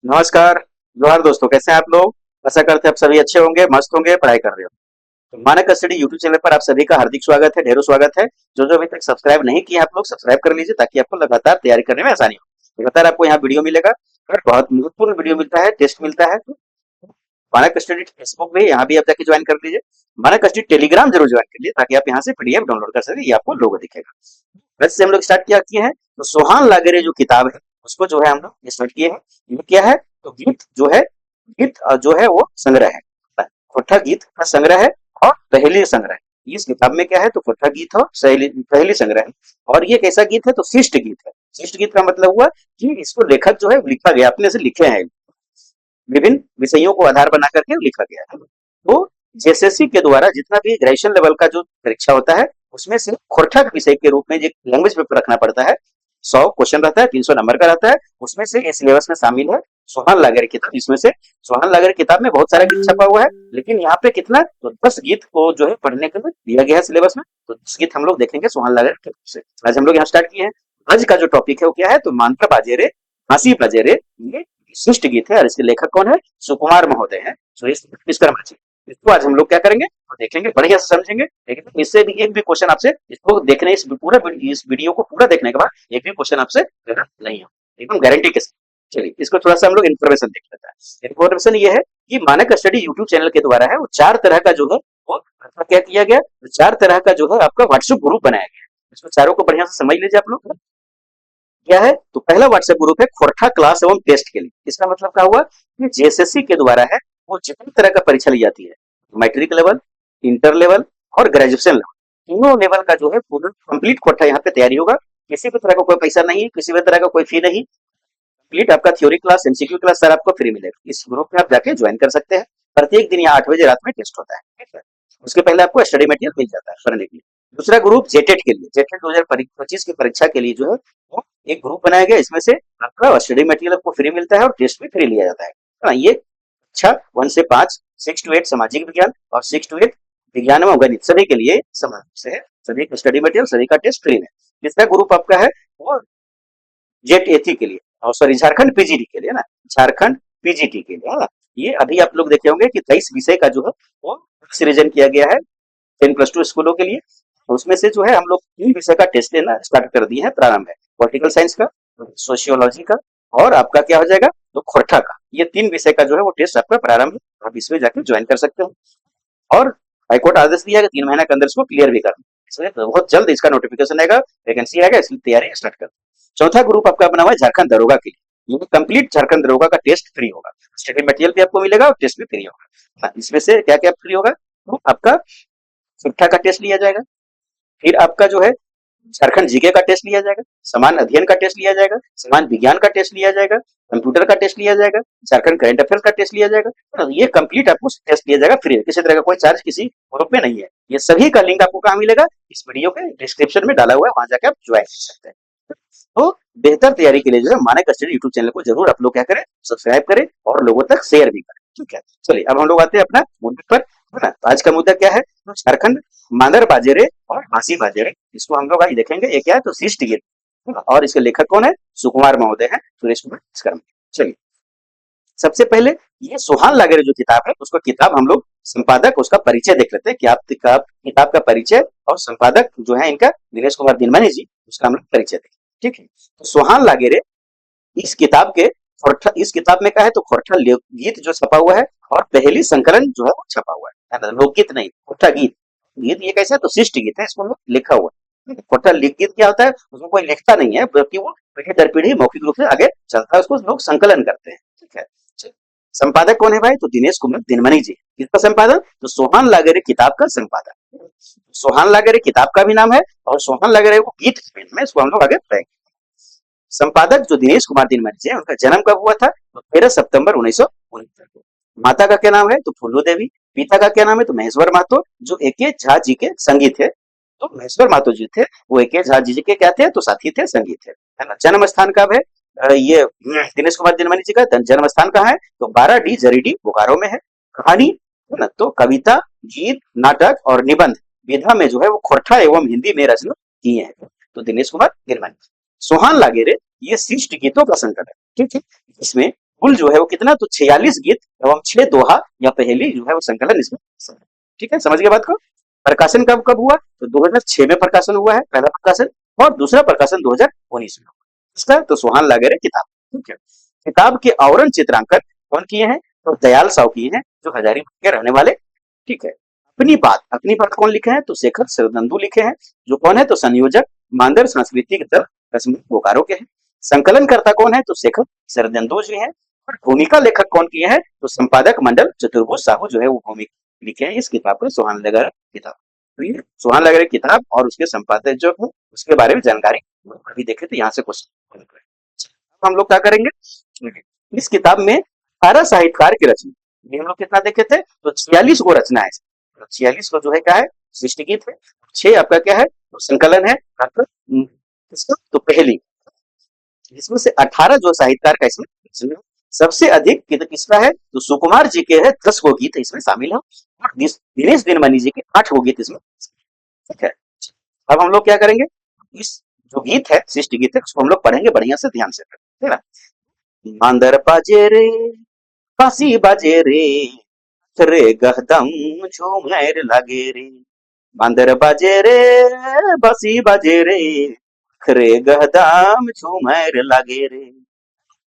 नमस्कार। जोहार दोस्तों, कैसे हैं आप लोग? आशा करते हैं आप सभी अच्छे होंगे, मस्त होंगे, पढ़ाई कर रहे हो। तो मानक स्टडी यूट्यूब चैनल पर आप सभी का हार्दिक स्वागत है, ढेरों स्वागत है। जो अभी तक सब्सक्राइब नहीं किए आप लोग सब्सक्राइब कर लीजिए ताकि आपको लगातार तैयारी करने में आसानी हो। लगातार आपको यहाँ वीडियो मिलेगा और बहुत महत्वपूर्ण वीडियो मिलता है, टेस्ट मिलता है। तो मानक स्टडी फेसबुक भी यहाँ भी आप जाके ज्वाइन कर लीजिए। मानक स्टडी टेलीग्राम जरूर ज्वाइन कर लीजिए ताकि आप यहाँ से पीडीएफ डाउनलोड कर सके, ये आपको लोगो दिखेगा। वैसे से हम लोग स्टार्ट क्या किए हैं, तो सोहान लागेरे जो किताब है उसको जो है हम लोग स्टार्ट किए हैं। ये क्या है, तो गीत जो है, गीत जो है वो संग्रह है, खोटा गीत का संग्रह है और पहली संग्रह है। इस किताब में क्या है, तो खोटा गीत और पहली संग्रह है। और ये कैसा गीत है, तो शिष्ट गीत है। शिष्ट गीत का मतलब हुआ कि इसको लेखक जो है लिखा गया, अपने से लिखे हैं, विभिन्न विषयों को आधार बना करके लिखा गया है। तो जेएसएससी के द्वारा जितना भी ग्रेजुएशन लेवल का जो परीक्षा होता है उसमें से खोरठा के विषय के रूप में जो लैंग्वेज पेपर रखना पड़ता है, 100 क्वेश्चन रहता है, 300 नंबर का रहता है। उसमें से इस सिलेबस में शामिल है सोहन लागेरे किताब। इसमें से सोहन लागेरे किताब में बहुत सारा गीत छपा हुआ है, लेकिन यहाँ पे कितना, तो 10 गीत को जो है पढ़ने के लिए दिया गया है सिलेबस में। तो 10 गीत हम लोग देखेंगे सोहन लागेरे किताब से। आज हम लोग यहाँ स्टार्ट किए हैं। आज का जो टॉपिक है वो क्या है, तो मांत्रा बाजे रे, हंसी बजे रे, ये विशिष्ट गीत है और इसके लेखक कौन है, सुकुमार महोदय हैं, सुरेश विश्वकर्मा जी। इसको आज हम लोग क्या करेंगे, तो देखेंगे, बढ़िया से समझेंगे। लेकिन इससे भी एक भी क्वेश्चन आपसे, इसको देखने, इस वीडियो को पूरा देखने के बाद एक भी क्वेश्चन आपसे गलत नहीं हो, एकदम गारंटी के साथ। चलिए इसको थोड़ा सा हम लोग इन्फॉर्मेशन देख लेते हैं। इन्फॉर्मेशन ये है कि मानक स्टडी यूट्यूब चैनल के द्वारा है वो 4 तरह का जो है वो क्या किया गया, 4 तरह का जो है आपका व्हाट्सएप ग्रुप बनाया गया है। इसको चारों को बढ़िया से समझ लीजिए आप लोग। क्या है, तो पहला व्हाट्सएप ग्रुप है खोरठा क्लास एवं टेस्ट के लिए। इसका मतलब क्या हुआ कि जेएसएससी के द्वारा है वो जितनी तरह का परीक्षा ली जाती है, मैट्रिक लेवल, इंटर लेवल और ग्रेजुएशन लेवल, तीनों लेवल का जो है पूरा कंप्लीट खोरठा यहाँ पे तैयारी होगा। किसी भी तरह का कोई पैसा नहीं, किसी भी तरह का कोई फी नहीं। कंप्लीट आपका theory class, MCQ class sir आपको फ्री मिलेगा। इस ग्रुप में आप जाके ज्वाइन कर सकते हैं। प्रत्येक दिन यहाँ 8 बजे रात में टेस्ट होता है, ठीक है। उसके पहले आपको स्टडी मटेरियल मिल जाता है पढ़ने के लिए। दूसरा ग्रुप जेटेट के लिए, जेटेट 2025 की परीक्षा के लिए जो है वो एक ग्रुप बनाया गया। इसमें से आपका स्टडी मटेरियल आपको फ्री मिलता है और टेस्ट भी फ्री लिया जाता है। हाँ, ये अच्छा 1 से 5, 6 to 8 सामाजिक विज्ञान और 6 to 8 विज्ञान एवं गणित, सभी के लिए समान से है। सभी का स्टडी मटेरियल, सभी का टेस्ट फ्री है। तीसरा ग्रुप आपका है वो जेट एथी के लिए, और सॉरी झारखंड पीजीटी के लिए ना, झारखंड पीजीटी के लिए है ना। ये अभी आप लोग देखे होंगे कि 23 विषय का जो है वो सृजन किया गया है 10+2 स्कूलों के लिए। उसमें से जो है हम लोग 3 विषय का टेस्ट लेना स्टार्ट कर दिए हैं, प्रारंभ है पॉलिटिकल साइंस का, सोशियोलॉजी का और आपका क्या हो जाएगा, तो खोरठा का। ये 3 विषय का जो है वो टेस्ट आपका प्रारंभ है, आप इसमें जाके ज्वाइन कर सकते हो। और हाईकोर्ट आदेश दिया है कि 3 महीने के अंदर इसको क्लियर भी करना, इसलिए तो बहुत जल्द इसका नोटिफिकेशन आएगा, वैकेंसी आएगा, इसलिए तैयारी स्टार्ट कर। चौथा ग्रुप आपका बना हुआ है झारखंड दरोगा के लिए। ये कंप्लीट झारखंड दरोगा का टेस्ट फ्री होगा, स्टडी मटेरियल भी आपको मिलेगा और टेस्ट भी फ्री होगा। हाँ, इसमें से क्या क्या फ्री होगा, तो आपका शिक्षा का टेस्ट लिया जाएगा, फिर आपका जो है झारखंड जीके का टेस्ट लिया जाएगा, समान अध्ययन का टेस्ट लिया जाएगा, समान विज्ञान का टेस्ट लिया जाएगा, कंप्यूटर का टेस्ट लिया जाएगा, झारखंड करंट अफेयर्स का टेस्ट लिया जाएगा। तो ये कंप्लीट आपको टेस्ट लिया जाएगा फ्री, किसी तरह का कोई चार्ज किसी ग्रुप में नहीं है। ये सभी का लिंक आपको कहाँ मिलेगा, इस वीडियो के डिस्क्रिप्शन में डाला हुआ है, वहां जाकर आप ज्वाइन कर सकते हैं। तो बेहतर तैयारी के लिए जो है मानक स्टडी यूट्यूब चैनल को जरूर आप लोग क्या करें, सब्सक्राइब करें और लोगों तक शेयर भी करें, ठीक है। चलिए अब हम लोग आते हैं अपना मुद्दे पर, है ना। तो आज का मुद्दा क्या है, तो झारखंड मांदर बाजेरे और हांसी बाजेरे, इसको हम लोग आज देखेंगे। ये क्या है, तो शिष्ट गीत, है ना? और इसके लेखक कौन है, सुकुमार महोदय हैं, सुरेश कुमार विश्वकर्मा। चलिए सबसे पहले ये सोहान लागेरे जो किताब है उसका किताब हम लोग संपादक उसका परिचय देख लेते हैं कि आप किताब का परिचय और संपादक जो है इनका दिनेश कुमार दिनमनी जी, उसका हम लोग परिचय देखें, ठीक है। तो सोहान लागेरे इस किताब के खोरठा, इस किताब में क्या है, तो खोरठा गीत जो छपा हुआ है और पहली संकलन जो है वो छपा हुआ है ना, लोकगीत नहीं, खोरठा गीत। गीत ये कैसा है, तो शिष्ट गीत है, इसको हम लोग लिखा हुआ है। खोरठा गीत क्या होता है, उसमें कोई लिखता नहीं है, बल्कि वो पीढ़ी दर पीढ़ी मौखिक रूप से आगे चलता है, उसको लोग संकलन करते हैं, ठीक है। चलिए, संपादक कौन है भाई, तो दिनेश कुमार दिनमनी जी। किसका संपादक, तो सोहान लागेरे किताब का संपादक। सोहान लागेरे किताब का भी नाम है और सोहान लागेरे को गीत का भी नाम है, इसको हम लोग आगे पढ़ेंगे। संपादक जो दिनेश कुमार दिनमनी जी हैं, उनका जन्म कब हुआ था, तो 13 सितंबर 1969 को। माता का क्या नाम है, तो फूलो देवी। पिता का क्या नाम है, तो महेश्वर महतो, जो एके झा जी के संगी थे। तो महेश्वर महतो जी थे वो एके झा जी के क्या थे, तो साथी थे, संगी थे, है ना। जन्म स्थान कब है, ये दिनेश कुमार दिनमनी जी का जन्म स्थान कहाँ है, तो 12D जरीडी बोकारो में है। कहानी, है ना, तो कविता, गीत, नाटक और निबंध विधा में जो है वो खोरठा एवं हिंदी में रचना किए हैं, तो दिनेश कुमार दिनमनी। सोहान लागेरे ये शिष्ट गीतों का संकलन है, ठीक है। इसमें कुल जो है वो कितना, तो 46 गीत एवं 6 दोहा या पहेली जो है वो संकलन इसमें शामिल है। ठीक है, समझ गए बात को। प्रकाशन कब कब हुआ, तो 2006 में प्रकाशन हुआ है पहला प्रकाशन, और दूसरा प्रकाशन 2019 में हुआ। इसका तो सोहान लागेरे किताब। ठीक है, किताब के आवरण चित्रांकन कौन किए हैं, तो दयाल साव किए हैं, जो हजारीबाग के रहने वाले। ठीक है, अपनी बात कौन लिखे हैं, तो शेखर सरदंदू लिखे हैं, जो कौन है, तो संयोजक मांदर सांस्कृतिक दल रश्मि बोकारो के हैं। संकलन करता कौन है, तो शेखर सरदंदू जी हैं। और भूमिका लेखक कौन किए हैं, तो संपादक मंडल चतुर्भुज साहू जो है वो भूमिका लिखे हैं इस किताब को, सोहान लगेरे किताब। तो ये सोहान लगेरे किताब और उसके संपादक जो है उसके बारे में जानकारी अभी देखे, तो यहाँ से क्वेश्चन हम लोग क्या करेंगे, इस किताब में 18 साहित्यकार की रचना, हम लोग कितना देखे थे, तो 46 को रचना है, 46 को जो है क्या है, सृष्टि गीत है, 6 आपका क्या है, तो संकलन है आपका, किसका, तो पहली, जिसमें से 18 जो साहित्यकार का इसमें सबसे अधिक गीत किसका है, तो सुकुमार जी के है, 10 गो गीत इसमें शामिल है, और दिनेश दिनमणि जी के 8 गो गीत इसमें। ठीक है, अब हम लोग क्या करेंगे, इस जो गीत है, सृष्टि गीत है, उसको हम लोग पढ़ेंगे बढ़िया से, ध्यान से, है ना। मांदर बाजे रे, बांसी बाजे रे गहदम झूमर लागे रे, मांदर बाजे रे, बांसी बाजे रे गहदम झूमर लागे रे।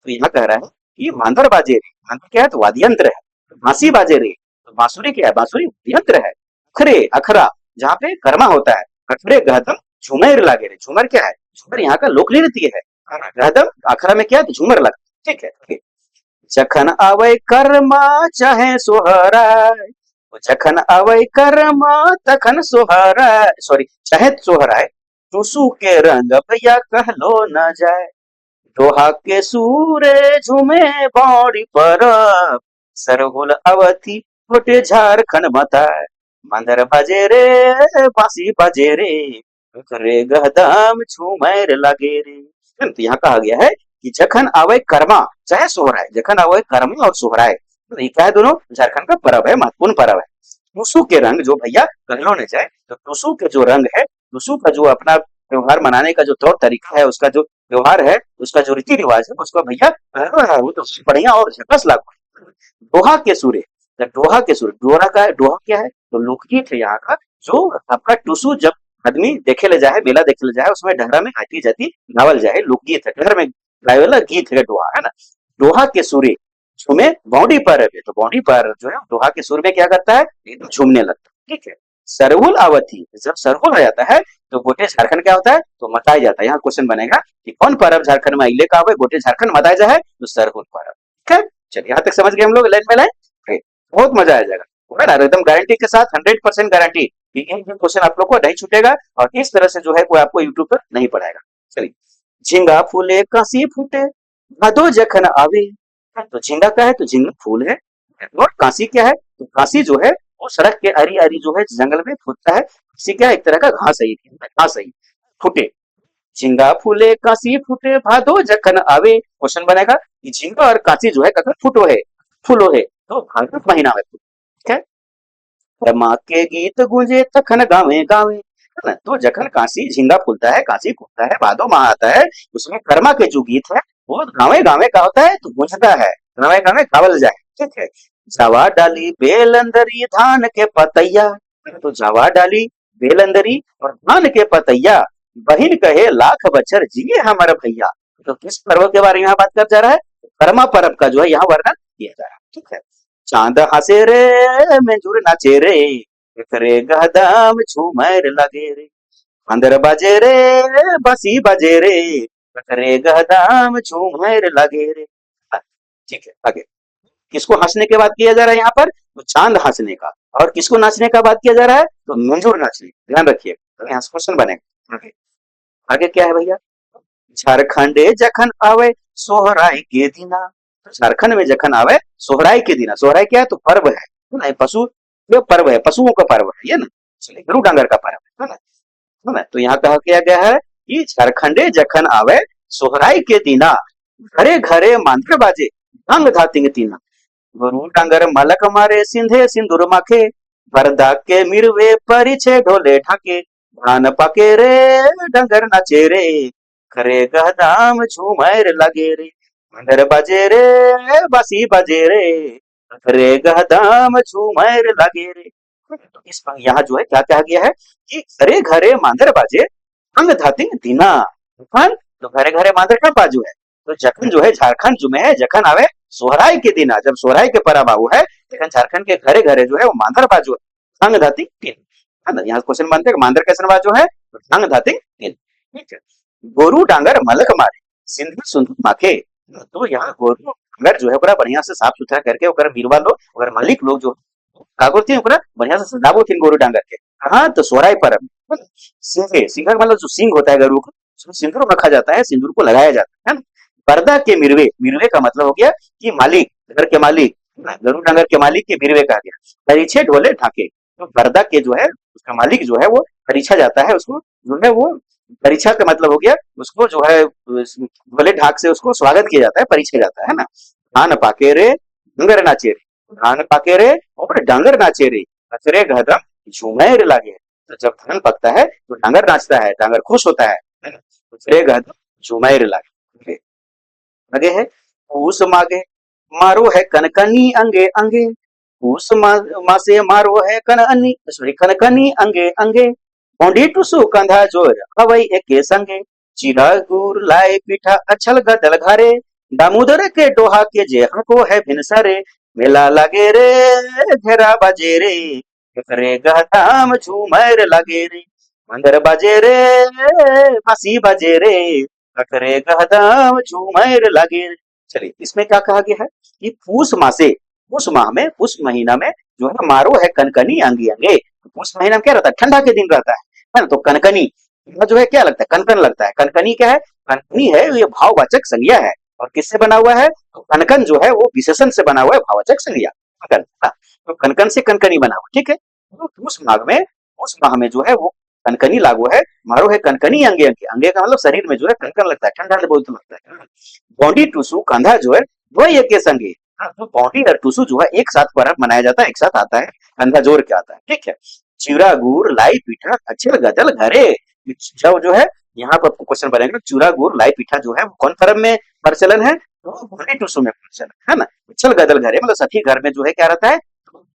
तो यहाँ कह रहा है कि मांदर बाजे रे, मांदर क्या है, तो वाद्य यंत्र है। बांसी बाजे रे, तो बांसुरी क्या है, बांसुरी यंत्र है। अखरे, अखरा जहाँ पे कर्मा होता है, अखरे गहदम झूमर लागे रे, झूमर क्या है, झूमर यहाँ का लोक नृत्य है। गहदम अखरा में क्या है, तो झूमर लगा। ठीक है, जखन आवे कर्मा चाहे सोहराय, जखन आवे कर्मा तखन सोहराय, सॉरी चाहे सोहराय, टुसु के रंग भैया कहलो न जाए, दोहा के सूरे झूमे बाड़ी पर, सरहुल अवधि फुटे झारखंड मताए, मांदर बाजे रे, बांसी बाजे रे गहदम झूमर लागे रे। तो यहाँ कहा गया है कि जखन आवे कर्मा चाहे सोहराय, जखन आवे कर्मा और सोहराय, तो ये क्या है, दोनों झारखंड का पर्व है, महत्वपूर्ण पर्व है। टुसु के रंग जो भैया कहलो न जाए, तो टुसु के जो रंग है, टुसु का जो अपना त्योहार मनाने का जो तौर तरीका है, उसका जो व्यवहार है, उसका जो रीति रिवाज है, उसको भैया वो तो बढ़िया और झकास लागू। दोहा के सूरे, दोहा के सूरे, दोहा का दोहा क्या है, तो लोकगीत है यहाँ का, जो आपका टुसु जब आदमी देखे ले जाए, मेला देखे ले जाए, उसमें ढहरा में आती जाती गावल जाए, लोकगीत है, ढहर में गावे वाला गीत है दोहा, है ना। दोहा के सूरे झूमे बॉडी पर है, तो बॉडी पर जो है दोहा के सुर में क्या करता है, एकदम झूमने लगता है। ठीक है, सरहुल अवधि, जब सरहुल हो जाता है तो गोटे झारखंड क्या होता है, तो मताया जाता है। यहाँ क्वेश्चन बनेगा कि कौन पर्व झारखंड में इले का गोटे झारखंड मताया जाए, तो सरहुल पर्व। ठीक है, चलिए यहाँ तक समझ गए हम लोग, लाइन में लाइन, बहुत मजा आ जाएगा, एकदम गारंटी के साथ, 100% गारंटी, क्वेश्चन आप लोग को नहीं छूटेगा, और इस तरह से जो है कोई आपको यूट्यूब पर नहीं पढ़ाएगा। चलिए, झींगा फूले काशी फूटे भादो जखन आवे, तो झींगा क्या है, तो झींगा फूल है, और काशी क्या है, तो काशी जो है वो सड़क के अरी अरी जो है जंगल में फूटता है, काशी क्या है, एक तरह का घास है, घास है, फूटे, झींगा फूले काशी फूटे भादो जखन आवे, क्वेश्चन बनेगा कि झींगा और काशी जो है कखन फूटो है, फूलो है, तो भाद्रव महीना में। ठीक है, रमा के गीत गूंजे तखन गावे गावे, है ना। तो जखन काशी झींगा फूलता है, काशी फूलता है, भादो माह आता है, उसमें कर्मा के जो गीत है वो गावे गावे का होता है, तो गूंजता है, गावे गावे गावल जाए। ठीक है, जावा डाली बेलंदरी धान के पतैया, तो जावा डाली बेलंदरी और धान के पतैया, बहिन कहे लाख बछर जिए हमारा भैया। तो किस पर्व के बारे में यहाँ बात कर जा रहा है, कर्मा पर्व का जो है यहाँ वर्णन किया जा रहा है। ठीक है, चांद हंसे रे मंजूर नाचे रे गहदम झूमर लगे रे, अंदर बाजे रे, बांसी बाजे रे गहदम झूमर लगे रे। ठीक है, आगे किसको हंसने के बाद किया जा रहा है यहाँ पर, तो चांद हंसने का, और किसको नाचने का बात किया जा रहा है, तो मंजूर नाचने, ध्यान रखिए, तो यहाँ क्वेश्चन बनेगा। आगे आगे क्या है भैया, झारखंडे जखन आवे सोहराय के दिना, तो झारखंड में जखन आवे सोहराय के दिना, सोहराय क्या है, तो पर्व है ना, पशु जो पर्व है, पशुओं का पर्व है ये ना, चलिए गुरु डांगर का पर्व है ना। तो यहाँ कहा किया गया है कि झारखंडे जखन आवे सोहराय के दिना, घरे घरे मांदर बाजे ढंग धातिंग तीना, गुरु डांगर मलक मारे सिंधे सिंदूर माखे, बरदा के मिरवे परिछे ढोले ढाके, धान पाके रे डंगर नाचे रे, खरे गहदाम झूमर लगे रे। अंदर बजे रे बासी बजे रे गहदाम झूमर लगे रे। तो इस यहाँ जो है क्या कहा गया है कि घरे घरे मांदर बाजे अंग धातिंग दीना। जखन तो घरे घरे मांदर का बाजू है, तो जखन जो है झारखंड जो में है जखन आवे सोहराई के दिन, जब सोहराई के परब आऊ है तखन झारखंड के घरे घरे जो है वो मांदर बाजू है अंग धातिंग तीन। है ना, यहाँ क्वेश्चन बनते हैं मांदर कैसे बाजू है, तो अंग धातिंग तीन। ठीक है। गोरू डांगर मलक मारे सिंधु सुंदर माखे। तो यहाँ गोरू डांगर जो है बड़ा बढ़िया से साफ सुथरा करके ओकर बीरवा लोग ओकर मालिक लोग जो का करती है ओकरा बढ़िया से सजाबो थीन गोरू डांगर के। कहाँ तो सोहराई परब में। सिंहे सिंह का मतलब जो सिंह होता है गरुड़ का, उसमें सिंदूर रखा जाता है, सिंदूर को लगाया जाता है ना। पर्दा के मिरवे, मिरवे का मतलब हो गया कि मालिक, घर के मालिक, गरुड़ डांगर के मालिक के मिरवे कहा गया। परिछे ढोले ढाके, तो पर्दा के जो है उसका मालिक जो है वो परिछा जाता है, उसको जो है वो परिछा का मतलब हो गया उसको जो है ढोले ढाक से उसको स्वागत किया जाता है, परिछा जाता है ना। धान पाके रे डंगर नाचे रे, धान पाके रे और डांगर नाचे रे, अचरे गहदम झूमेर लागे। तो जब धान पकता है तो डांगर नाचता है, डांगर खुश होता है ना। अचरे गहदम झूमेर लागे। आगे है पूस मागे मारो है कनकनी अंगे अंगे। पूस मासे मारो है कनअनी सॉरी कनकनी अंगे अंगे। ओंडी टुसु कंधा जोर हवई एके संगे। चिरा गुर लाए पीठा अछल गदल घरे। दामोदर के डोहा के जे हको है भिनसरे। मेला लगे रे घेरा बजे रे, रे गहदाम झूमर लगे रे। मंदर बजे रे बांसी बजे रे, अकरे गहदाम झूमर लगे रे। चलिए इसमें क्या कहा गया है कि पूस मासे, पूस माह में, पूस महीना में जो है मारो है कनकनी अंगी अंगे। तो पूस महीना में क्या रहता है, ठंडा के दिन रहता है ना। तो कनकनी यह जो है क्या लगता है, कनकन लगता है। कनकनी क्या है, कनकनी है ये भाववाचक संज्ञा है। और किससे बना हुआ है, तो कनकन जो है वो विशेषण से बना हुआ है, भाववाचक संज्ञा कनकन। हाँ, तो कनकन से कनकनी बना हुआ, ठीक है। तो पूस माह में जो है वो कनकनी लागू है। मारो है कनकनी अंगे अंगे, अंगे का मतलब शरीर में जो है कनकन लगता है, ठंडा से बहुत लगता है। बॉडी टूसू कंधा जो है वही एक के संगे। हाँ, तो बॉडी और टूसू जो है एक साथ पर्व मनाया जाता है, एक साथ आता है, कंधा जोड़ के आता है, ठीक है। चिरा गुड़ लाई पीठा अच्छे गजल घरे। जब जो है यहाँ पर आपको क्वेश्चन बनेगा चूरा गुड़ लाई पीठा जो है वो कौन पर्व में प्रचलन है, तो बॉडी टूसू में प्रचलन है ना। उछल गदल घरे मतलब सभी घर में जो है क्या रहता है,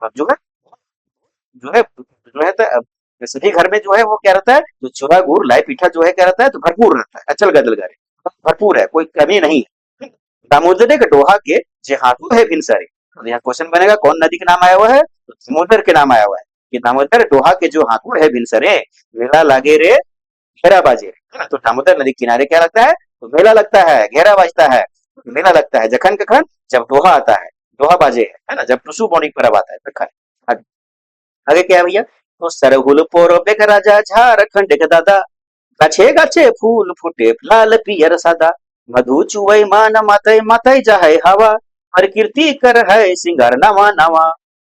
अब जो है सभी घर में जो है वो क्या रहता है, जो चूरा गुड़ लाई पीठा जो है क्या रहता है, तो भरपूर रहता है, अचल गदल घरे भरपूर है, कोई कमी नहीं है। दामोदर के डोहा के जे हाथू है भिनसरे। तो यहाँ क्वेश्चन बनेगा कौन नदी के नाम आया हुआ है, तो दामोदर के नाम आया हुआ है कि दामोदर डोहा के जो हाथू है भिनसरे। मेला लागे रे घेरा बाजे, है ना। तो दामोदर नदी किनारे क्या लगता है, तो मेला लगता है, घेरा बाजता है, मेला लगता है जखन कखन जब दोहा आता है, दोहा बाजे है ना, जब टुसु बौनी परब आता है तखन। आगे आगे क्या है भैया, तो सरहुल पोरबे का राजा झारखंड के दादा। गाछे गाछे फूल फूटे लाल पियर सादा। मधु चुवई मान मातई मातई जाहे हवा। प्रकृति कर है सिंगार नवा नवा।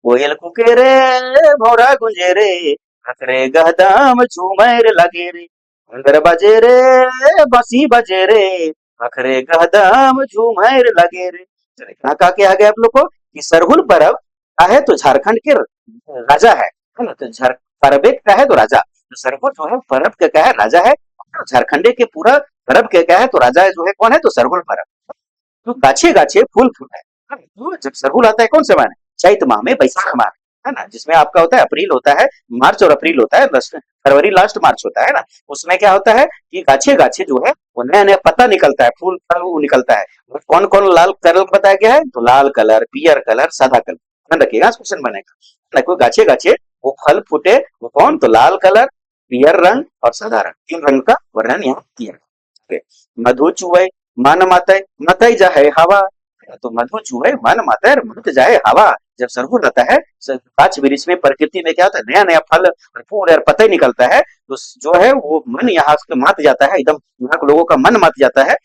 कोयल कुके रे भौरा गुंजे रे, हकरे गहदाम झूमर लगे रे। अंदर बजे रे बांसी बजे रे, हकरे गहदाम झूमर लगे रे। चलिए कहाँ कहाँ के आ गए आप लोग को कि सरहुल पर्व का है तो झारखंड के राजा है ना। तो परबे का है तो राजा, तो सरहुल जो है परब का क्या है, राजा है। और झारखंडे के पूरा परब के क्या है तो राजा जो है कौन है, तो सरहुल परब। तो गाछे गाछे फूल फूटा है। तो जब सरहुल आता है कौन से महीने, चैत माह में, बैसाख माह है ना, जिसमें आपका होता है अप्रैल होता है, मार्च और अप्रैल होता है, फरवरी लास्ट मार्च होता है ना। उसमें क्या होता है कि गाछे गाछे जो है वो नया नया पत्ता निकलता है, फूल फल वो निकलता है। कौन कौन लाल कलर बताया गया है, तो लाल कलर, पियर कलर, सादा कलर, ध्यान रखिएगा क्वेश्चन बनेगा। कोई गाछे गाछे वो फल फूटे, वो कौन, तो लाल कलर, पियर रंग और सादा रंग, तीन रंग का वर्णन यहाँ किया है। मधु चुवै मन मातै मतै जाहे हवा। तो मधु चुवै मन मातै मत जाए हवा। जब सरहुल रहता है गाछ वृक्ष में, प्रकृति में क्या होता है, नया नया फल और फूल और पत्ते निकलता है, तो जो है वो मन यहाँ से मात जाता है, एकदम यहाँ के लोगों का मन मात जाता है।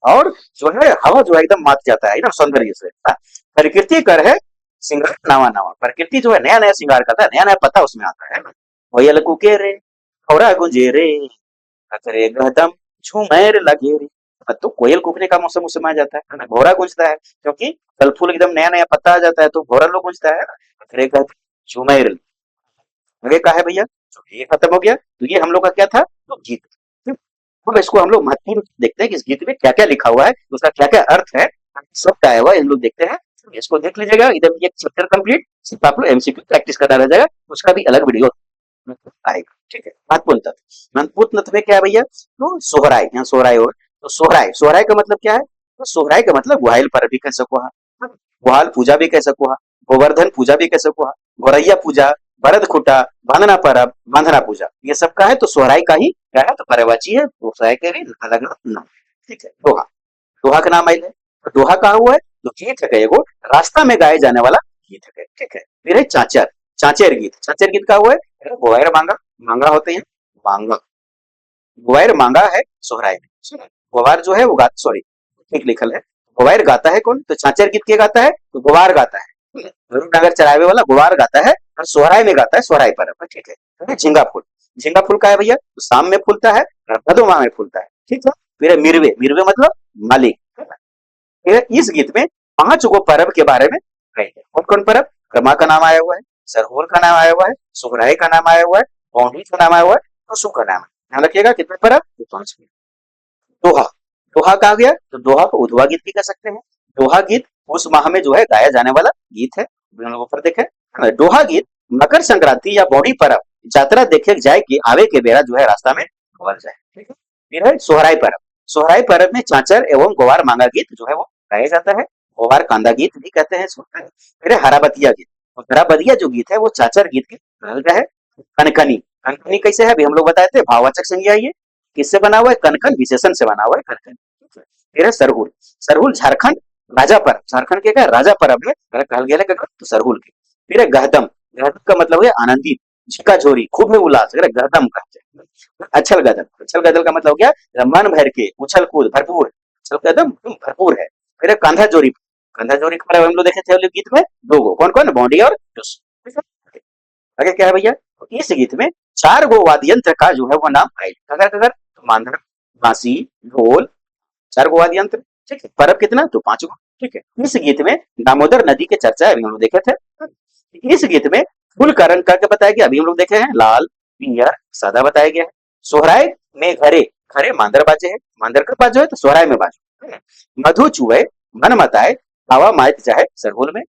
और जो है हवा जो है एकदम मात जाता है एकदम सौंदर्य से। प्रकृति कर है सिंगार नवा नवा, प्रकृति जो है नया नया श्रृंगार करता है, नया नया पत्ता उसमें आता है ना। कोयल कुके रे खौरा गुंजे रे, अकरे गहदम झूमेर लगे रे। तो कोयल कूकने का मौसम उसमें आ जाता है ना, घोड़ा गूंजता है क्योंकि फल फूल एकदम नया नया पत्ता आ जाता है, तो घोड़ा लोग गूंजता है ना। अकरे गहदम झूमेर, आगे का है भैया, तो ये खत्म हो गया। तो ये हम लोग का क्या था, तो गीत। अब इसको हम लोग महत्वपूर्ण देखते हैं कि इस गीत में क्या क्या लिखा हुआ है, उसका क्या क्या अर्थ है। सब क्या है वह हम लोग देखते हैं। इसको देख लीजिएगा, इधर ये चैप्टर कंप्लीट, सिर्फ आप लोग एमसीक्यू प्रैक्टिस करना रह जाएगा, उसका भी अलग वीडियो आएगा। ठीक है, महत्वपूर्ण तत्व, महत्वपूर्ण तत्व में क्या है भैया, तो सोहराय, यहाँ सोहराय हो, तो सोहराय, सोहराय का मतलब क्या है, तो सोहराय का मतलब गुहाइल पर्व भी कह सको हा, गुहाल पूजा भी कह सको हा, गोवर्धन पूजा भी कह सको हा, गोरैया पूजा, भरत खुटा, बांधना पर्व, बांधना पूजा, ये सब का है तो सोहराय का ही क्या है, तो पर्ववाची है, तो सोहराय के भी अलग अलग नाम। ठीक है, दोहा, दोहा का नाम आइले, तो दोहा कहा हुआ है, तो गीत है एगो, रास्ता में गाए जाने वाला गीत है। ठीक है, फिर है चाचर, चाचर गीत, चाचर गीत का हुआ है, गोवार मांगा, मांगा होते हैं, मांगा, गोवार मांगा है सोहराय में, गोवार जो है वो गाता, सॉरी ठीक लिखल है, गोवार गाता है कौन, तो चाचर गीत के गाता है, तो गोवार गाता है, गरुड़ नगर चरावे वाला गोवार गाता है, और सोहराय में गाता है सोहराय पर्व में। ठीक है, फिर है झिंगा फूल, झिंगा फूल का है भैया, तो शाम में फूलता है और भदो माह में फूलता है। ठीक है, फिर है मिरवे, मिरवे मतलब मालिक। फिर इस गीत में 5 गो पर्व के बारे में कही है, कौन कौन पर्व, रमा का नाम आया हुआ है, सरहुल का नाम आया हुआ है, सोहराय का नाम आया हुआ है, पौंडी का नाम आया हुआ है, टुसु का नाम है। ध्यान रखिएगा कितने पर्व, तो 5। दोहा, दोहा कहा गया, तो दोहा को उधवा गीत भी कह सकते हैं। दोहा गीत उस माह में जो है गाया जाने वाला गीत है, हम लोग ऊपर देखे। दोहा गीत मकर संक्रांति या बौड़ी पर्व, यात्रा देखे जाए कि आवे के बेरा जो है रास्ता में भर जाए। ठीक है, फिर है सोहराय पर्व, सोहराय पर्व में चाचर एवं गोवार मांगा गीत जो है वो गाया जाता है, गोवार कांदा गीत भी कहते हैं इसको। फिर है हराबतिया गीत, और हराबतिया जो गीत है वो चाचर गीत के अलग है। कनकनी, कनकनी कैसे है अभी हम लोग बताए थे, भाववाचक संज्ञा है ये, किससे बना हुआ है, कनकन विशेषण से बना हुआ है कनकन। फिर है सरहुल, सरहुल झारखंड राजा पर्व, झारखंड के क्या राजा पर्व में कहल गया है तो सरहुल के। फिर है गहदम, गहदम का मतलब है आनंदित, झिका झोरी, खूब में उल्लास, गहदम कहते हैं। अछल गदल, अछल गदल का मतलब क्या, मन भर के, उछल कूद भरपूर, अछल गदम भरपूर है। फिर है कंधा जोरी, कंधा जोरी का हम लोग देखे थे गीत में, दो गो, कौन कौन, बॉडी और टुस। आगे क्या है भैया, तो इस गीत में 4 गो वाद्य यंत्र का जो है वो नाम आए, कगर कगर, तो मांदर, बांसी, ढोल, 4 गो वाद्य यंत्र। ठीक है, पर्व कितना, तो 5 गो। ठीक है, इस गीत में दामोदर नदी के चर्चा अभी हम लोग देखे थे। इस गीत में फूल का रंग करके बताया गया, अभी हम लोग देखे हैं, लाल, पीला, सादा बताया गया है। सोहराय में घरे, घरे मांदर बाजे है, मांदर का बाजो है तो सोहराय में बाजो। मधु चुए, मन मताए, हवा माइत जाए सरहुल में।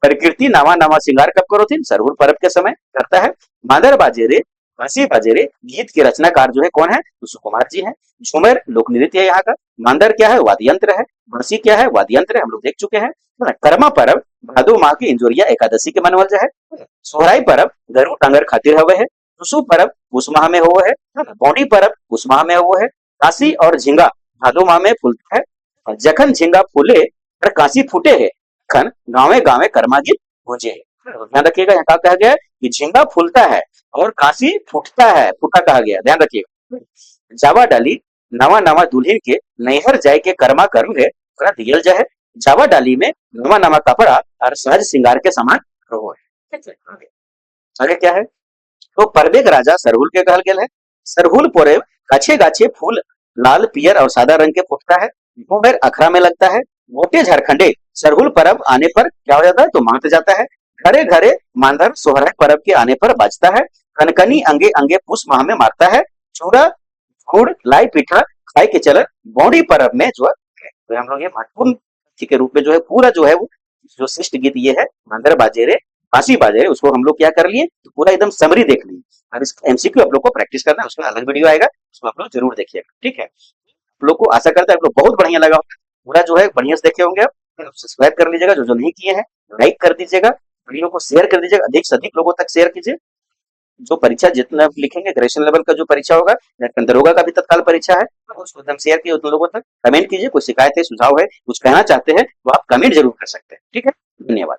प्रकृति नवा नवा श्रृंगार कब करो थी, सरहुल पर्व के समय करता है। मांदर बाजे रे, हंसी बाजे रे, गीत के रचनाकार जो है कौन है, तो सुकुमार जी है। झूमर लोक नृत्य है यहाँ का। मांदर क्या है, वाद्य यंत्र है। बंसी क्या है, वाद्य यंत्र है, हम लोग देख चुके हैं। कर्मा पर्व भादो माह की इंजोरिया एकादशी के मनवल है। सोहराय पर्व गरु टांगर खातिर हवे है। टुसु पर्व पुष माह में हो है। बौड़ी पर्व पुष माह में हो है। काशी और झिंगा भादो माह में फूलता है। जखन झिंगा फूले और काशी फूटे है, खन गावे गावे कर्मा गीत गूंजे है। ध्यान रखिएगा, यहाँ कहा गया है कि झिंगा फूलता है और काशी फूटता है, फूटा कहा गया, ध्यान रखिएगा। जावा डाली नवा नवा दुल्हन के नैहर जाए के कर्मा कर्म है, दियल जाए। जावा डाली में नवा नवा कपड़ा और सहज श्रृंगार के समान रहो है। आगे क्या है, तो पर्वेक राजा सरहुल के कहल गेल है। सरहुल पोरे गाछे गाछे फूल लाल पियर और सादा रंग के फूटता है, घूमेर अखरा में लगता है। मोटे झारखंडे सरहुल पर्व आने पर क्या हो जाता है, तो मांगते जाता है। घरे घरे मांदर सोहराय पर्व के आने पर बजता है। कनकनी अंगे अंगे पुष माह में मारता है। चूड़ा गुड़ लाई पीठा खाए के चलन बौड़ी पर्व में जो है, तो हम लोग ये महत्वपूर्ण के रूप में जो है पूरा जो है वो जो शिष्ट गीत ये है, मांदर बाजे रे, बांसी बाजे रे, उसको हम लोग क्या कर लिए, तो पूरा एकदम समरी देख लिए। अब इस एमसीक्यू आप लोग को प्रैक्टिस करना है, उसका अलग वीडियो आएगा, उसको आप लोग जरूर देखिएगा। ठीक है, आप लोग को आशा करता है आप लोग बहुत बढ़िया लगा होगा, पूरा जो है बढ़िया से देखे होंगे। आप सब्सक्राइब कर लीजिएगा, जो जो नहीं किए हैं लाइक कर दीजिएगा, वीडियो को शेयर कर दीजिएगा, अधिक से अधिक लोगों तक शेयर कीजिए। जो परीक्षा जितना लिखेंगे, ग्रेजुएशन लेवल का जो परीक्षा होगा या दरोगा का भी तत्काल परीक्षा है, उसको एकदम शेयर किए उन लोगों तक। कमेंट कीजिए, कोई शिकायत है, सुझाव है, कुछ कहना चाहते हैं तो आप कमेंट जरूर कर सकते हैं। ठीक है, धन्यवाद।